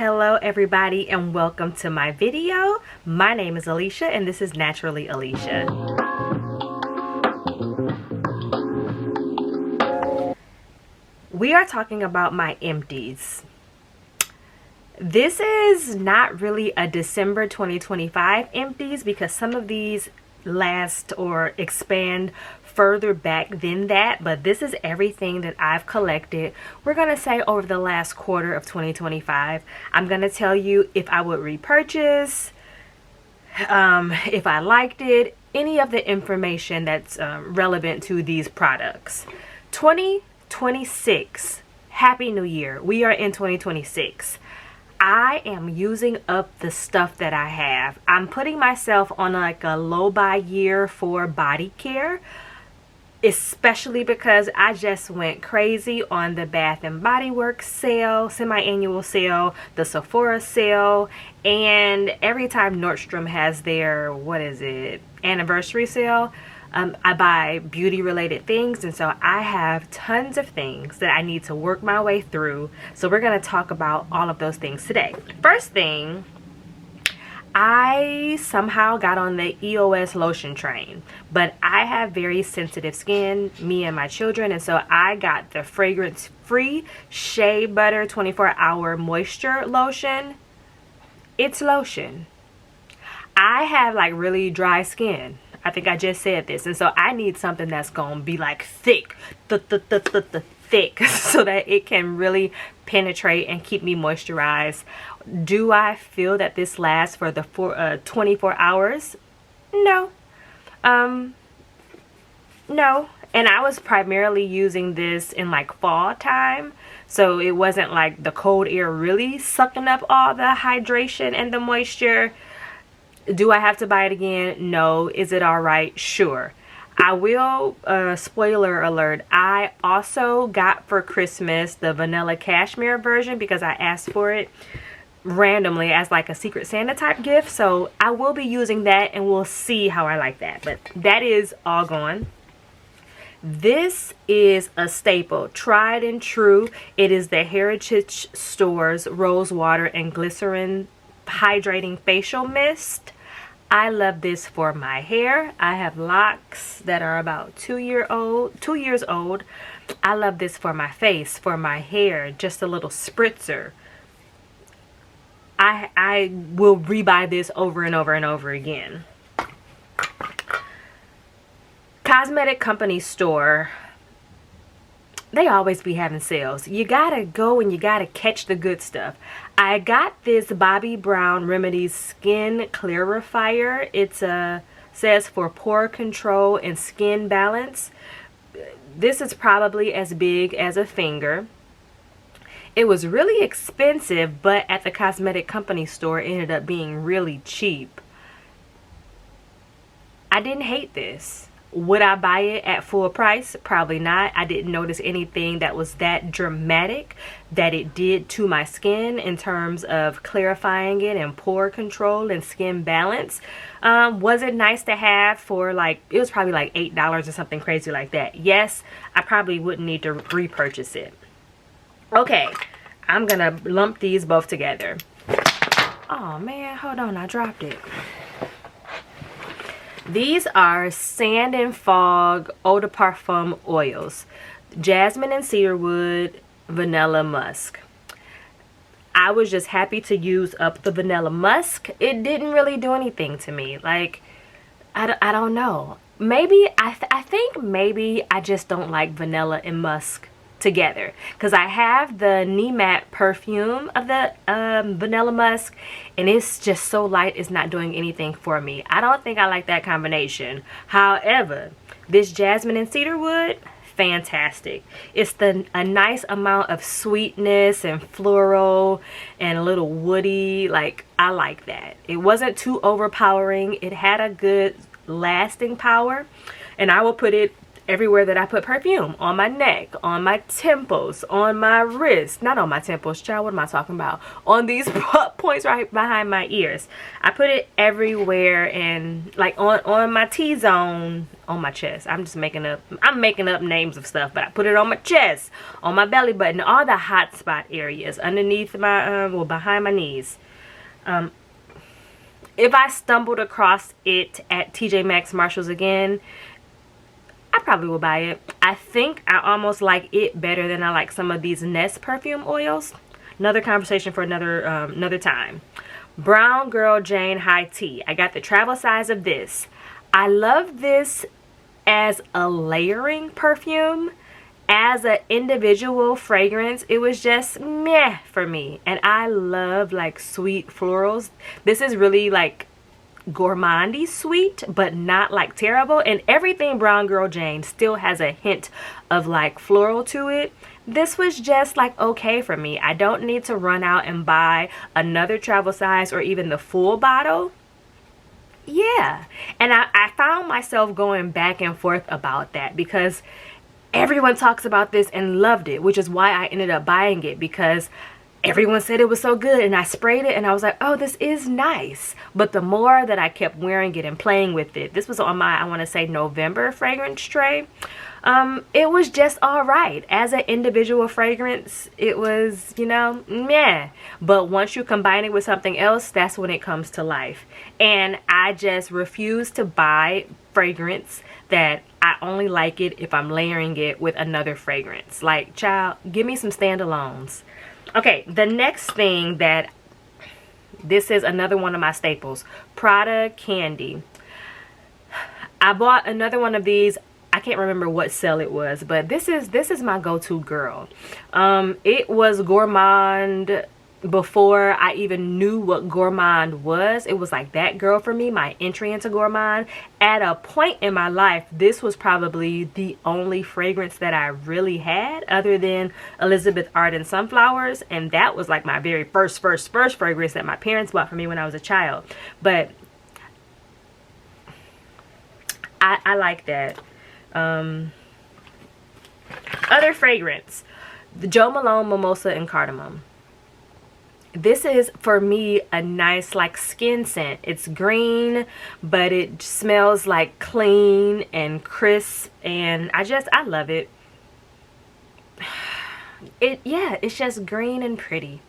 Hello everybody and welcome to my video. My name is Alicia and this is Naturally Alicia. We are talking about my empties. This is not really a December 2025 empties because some of these last or expand further back than that, but this is everything that I've collected, we're gonna say, over the last quarter of 2025. I'm gonna tell you if I would repurchase, if I liked it, any of the information that's relevant to these products. 2026, Happy New Year. We are in 2026. I am using up the stuff that I have. I'm putting myself on like a low buy year for body care, especially because I just went crazy on the Bath and Body Works sale, semi-annual sale, the Sephora sale, and every time Nordstrom has their, anniversary sale, I buy beauty related things, and so I have tons of things that I need to work my way through. So we're going to talk about all of those things today. First thing, I somehow got on the EOS lotion train, but I have very sensitive skin, me and my children, and so I got the fragrance free Shea Butter 24-hour moisture lotion. It's lotion. I have like really dry skin. I think I just said this, and so I need something that's gonna be like thick, thick, so that it can really penetrate and keep me moisturized. Do I feel that this lasts for the 24 hours? No. No. And I was primarily using this in like fall time, so it wasn't like the cold air really sucking up all the hydration and the moisture. Do I have to buy it again? No. Is it all right? Sure. I will, spoiler alert, I also got for Christmas the vanilla cashmere version because I asked for it randomly as like a Secret Santa type gift. So I will be using that and we'll see how I like that. But that is all gone. This is a staple, tried and true. It is the Heritage Stores Rose Water and Glycerin Hydrating Facial Mist. I love this for my hair. I have locks that are about 2 years old. I love this for my face, for my hair, just a little spritzer. I will rebuy this over and over and over again. Cosmetic company store, they always be having sales. You gotta go and you gotta catch the good stuff. I got this Bobbi Brown Remedies Skin Clarifier. It's says for pore control and skin balance. This is probably as big as a finger. It was really expensive, but at the cosmetic company store it ended up being really cheap. I didn't hate this. Would I buy it at full price? Probably not. I didn't notice anything that was that dramatic that it did to my skin in terms of clarifying it and pore control and skin balance. Was it nice to have for like, it was probably like $8 or something crazy like that. Yes, I probably wouldn't need to repurchase it. Okay, I'm gonna lump these both together. Oh man, hold on, I dropped it. These are Sand and Fog Eau de Parfum oils. Jasmine and cedarwood, vanilla musk. I was just happy to use up the vanilla musk. It didn't really do anything to me. Like, I don't know. Maybe, I think maybe I just don't like vanilla and musk together, because I have the Nemat perfume of the vanilla musk and it's just so light, it's not doing anything for me. I don't think I like that combination. However, this jasmine and cedarwood, fantastic. It's a nice amount of sweetness and floral and a little woody. Like, I like that. It wasn't too overpowering. It had a good lasting power, and I will put it everywhere that I put perfume. On my neck, on my temples, on my wrist. Not on my temples, child, what am I talking about? On these points right behind my ears. I put it everywhere, and like on my T-zone, on my chest. I'm making up names of stuff, but I put it on my chest, on my belly button, all the hot spot areas, underneath my, well, behind my knees. If I stumbled across it at TJ Maxx, Marshalls again, I probably will buy it. I think I almost like it better than I like some of these Nest perfume oils. Another conversation for another time. Brown Girl Jane High Tea. I got the travel size of this. I love this as a layering perfume. As an individual fragrance, it was just meh for me. And I love like sweet florals. This is really like gourmandy sweet, but not like terrible. And everything Brown Girl Jane still has a hint of like floral to it. This was just like okay for me. I don't need to run out and buy another travel size or even the full bottle. Yeah. And I found myself going back and forth about that because everyone talks about this and loved it, which is why I ended up buying it, because everyone said it was so good, and I sprayed it and I was like, oh, this is nice. But the more that I kept wearing it and playing with it, this was on my, I want to say, November fragrance tray. It was just all right. As an individual fragrance, it was, you know, meh. But once you combine it with something else, that's when it comes to life. And I just refuse to buy fragrance that I only like it if I'm layering it with another fragrance. Like, child, give me some standalones. Okay, the next thing that, this is another one of my staples, Prada Candy. I bought another one of these. I can't remember what sale it was, but this is my go-to girl. It was Gourmand before I even knew what Gourmand was. It was like that girl for me, my entry into Gourmand. At a point in my life, this was probably the only fragrance that I really had other than Elizabeth Arden Sunflowers, and that was like my very first fragrance that my parents bought for me when I was a child. But I like that. Other fragrance, the Jo Malone Mimosa and Cardamom. This is for me a nice like skin scent. It's green, but it smells like clean and crisp, and I love it. It's just green and pretty.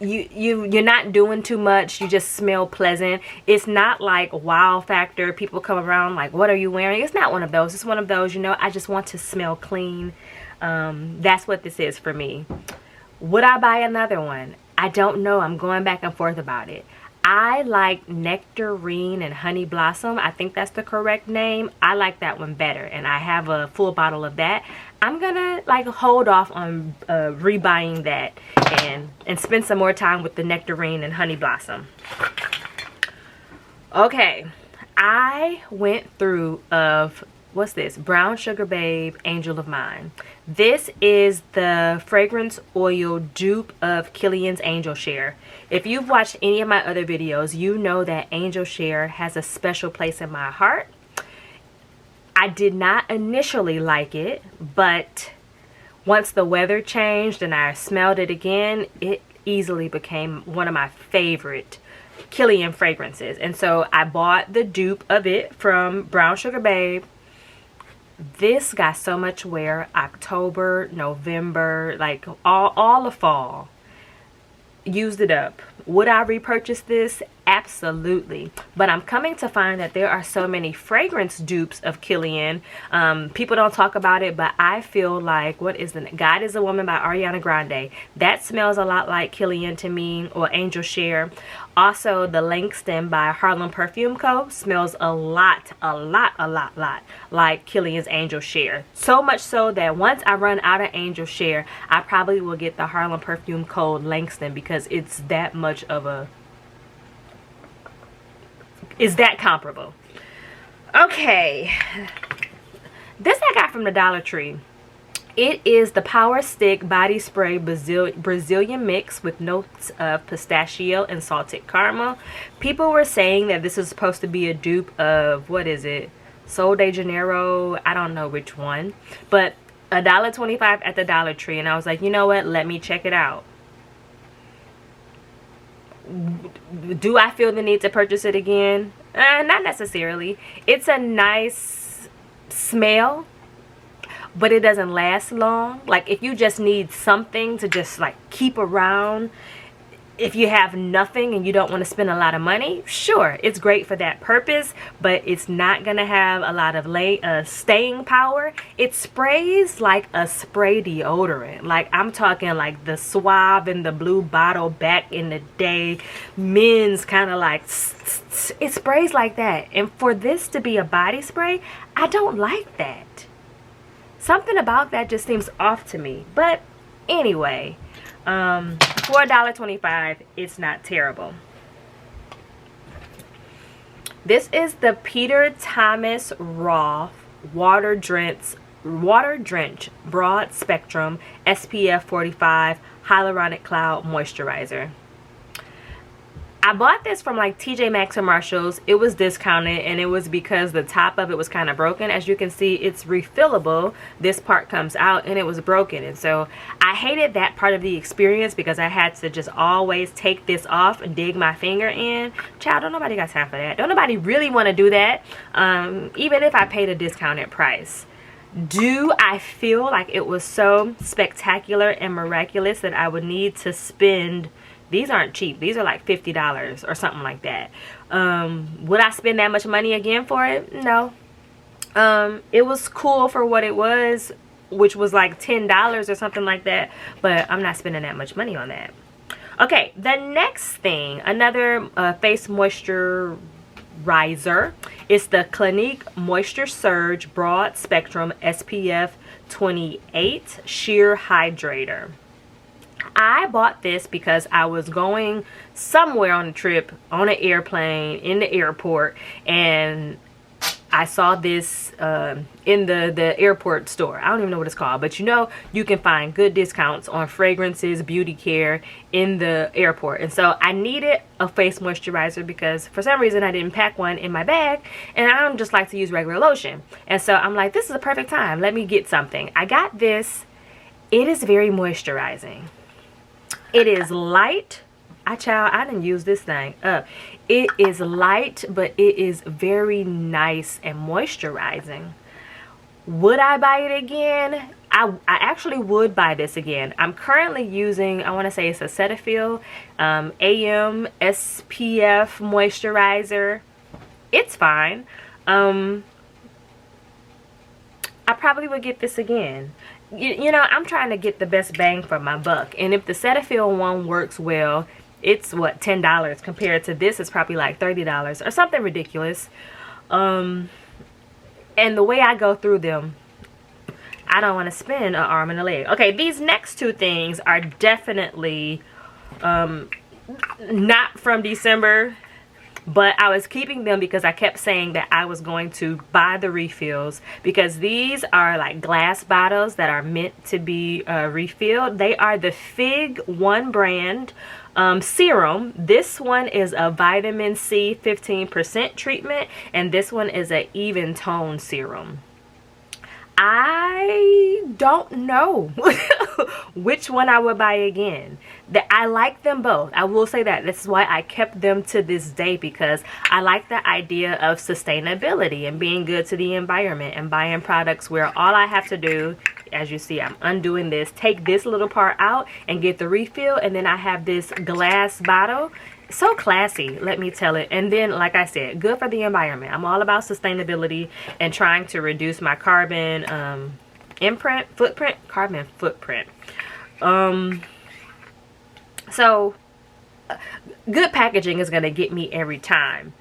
You're not doing too much. You just smell pleasant. It's not like wow factor. People come around like, what are you wearing? It's not one of those. It's one of those, you know, I just want to smell clean. That's what this is for me. Would I buy another one? I don't know. I'm going back and forth about it. I like Nectarine and Honey Blossom. I think that's the correct name. I like that one better, and I have a full bottle of that. I'm gonna like hold off on rebuying that and spend some more time with the Nectarine and Honey Blossom. Okay, I went through what's this? Brown Sugar Babe Angel of Mine. This is the fragrance oil dupe of Kilian's Angel Share. If you've watched any of my other videos, you know that Angel Share has a special place in my heart. I did not initially like it, but once the weather changed and I smelled it again, it easily became one of my favorite Kilian fragrances. And so I bought the dupe of it from Brown Sugar Babe. This got so much wear. October, November, like all the fall. Used it up. Would I repurchase this? Absolutely. But I'm coming to find that there are so many fragrance dupes of Kilian. People don't talk about it, but I feel like, what is the God is a Woman by Ariana Grande. That smells a lot like Kilian to me, or Angel Share. Also, the Langston by Harlem Perfume Co. smells a lot like Kilian's Angel Share. So much so that once I run out of Angel Share, I probably will get the Harlem Perfume Co. Langston, because it's that much of a... is that comparable. Okay, this I got from the Dollar Tree. It is the Power Stick Body Spray Brazilian Mix with notes of pistachio and salted caramel. People were saying that this is supposed to be a dupe of, what is it? Sol de Janeiro. I don't know which one. But $1.25 at the Dollar Tree. And I was like, you know what? Let me check it out. Do I feel the need to purchase it again? Not necessarily. It's a nice smell, but it doesn't last long. Like, if you just need something to just like keep around, if you have nothing and you don't want to spend a lot of money, sure, it's great for that purpose, but it's not gonna have a lot of staying power. It sprays like a spray deodorant. Like, I'm talking like the Suave and the blue bottle back in the day, men's kind of like, it sprays like that. And for this to be a body spray, I don't like that. Something about that just seems off to me. But anyway, for $1.25, it's not terrible. This is the Peter Thomas Roth Water Drench Broad Spectrum SPF 45 Hyaluronic Cloud Moisturizer. I bought this from like TJ Maxx or Marshalls. It was discounted, and it was because the top of it was kind of broken. As you can see, it's refillable. This part comes out and it was broken, and so I hated that part of the experience because I had to just always take this off and dig my finger in. Child, don't nobody got time for that. Don't nobody really want to do that, even if I paid a discounted price. Do I feel like it was so spectacular and miraculous that I would need to spend... These aren't cheap. These are like $50 or something like that. Would I spend that much money again for it? No. It was cool for what it was, which was like $10 or something like that. But I'm not spending that much money on that. Okay, the next thing, another face moisturizer, is the Clinique Moisture Surge Broad Spectrum SPF 28 Sheer Hydrator. I bought this because I was going somewhere on a trip, on an airplane, in the airport, and I saw this in the airport store. I don't even know what it's called, but you know, you can find good discounts on fragrances, beauty care in the airport. And so I needed a face moisturizer because for some reason I didn't pack one in my bag, and I don't just like to use regular lotion. And so I'm like, this is a perfect time. Let me get something. I got this. It is very moisturizing. It is light. I didn't use this thing up. It is light, but it is very nice and moisturizing. Would I buy it again? I actually would buy this again. I'm currently using, I want to say it's a Cetaphil AM SPF moisturizer. It's fine. I probably would get this again. You know, I'm trying to get the best bang for my buck. And if the Cetaphil one works well, it's what, $10 compared to this is probably like $30 or something ridiculous. And the way I go through them, I don't want to spend an arm and a leg. Okay, these next two things are definitely not from December, but I was keeping them because I kept saying that I was going to buy the refills, because these are like glass bottles that are meant to be refilled. They are the Fig One brand serum. This one is a vitamin C 15% treatment, and this one is an even tone serum. I don't know which one I would buy again. I like them both. I will say that. This is why I kept them to this day, because I like the idea of sustainability and being good to the environment and buying products where all I have to do, as you see, I'm undoing this, take this little part out and get the refill, and then I have this glass bottle. So classy, let me tell it. And then, like I said, good for the environment. I'm all about sustainability and trying to reduce my carbon carbon footprint. So good packaging is going to get me every time.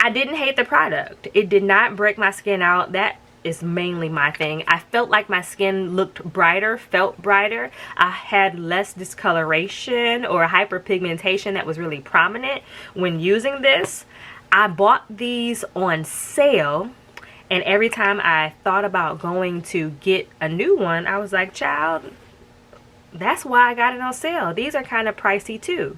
I didn't hate the product. It did not break my skin out. That is mainly my thing. I felt like my skin looked brighter, felt brighter. I had less discoloration or hyperpigmentation that was really prominent when using this. I bought these on sale, And every time I thought about going to get a new one, I was like, child, that's why I got it on sale. These are kind of pricey too.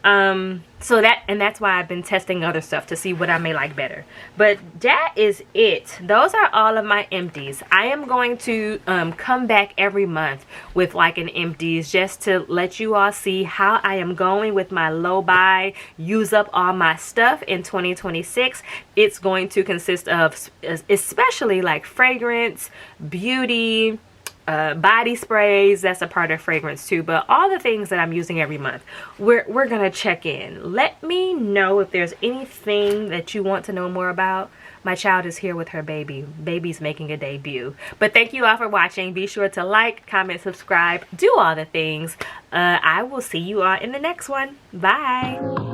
That's why I've been testing other stuff to see what I may like better. But that is it. Those are all of my empties. I am going to come back every month with like an empties, just to let you all see how I am going with my low buy, use up all my stuff in 2026. It's going to consist of especially like fragrance, beauty, body sprays. That's a part of fragrance too, but all the things that I'm using every month, we're gonna check in. Let me know if there's anything that you want to know more about. My child is here with her baby's making a debut. But thank you all for watching. Be sure to like, comment, subscribe, do all the things. I will see you all in the next one. Bye.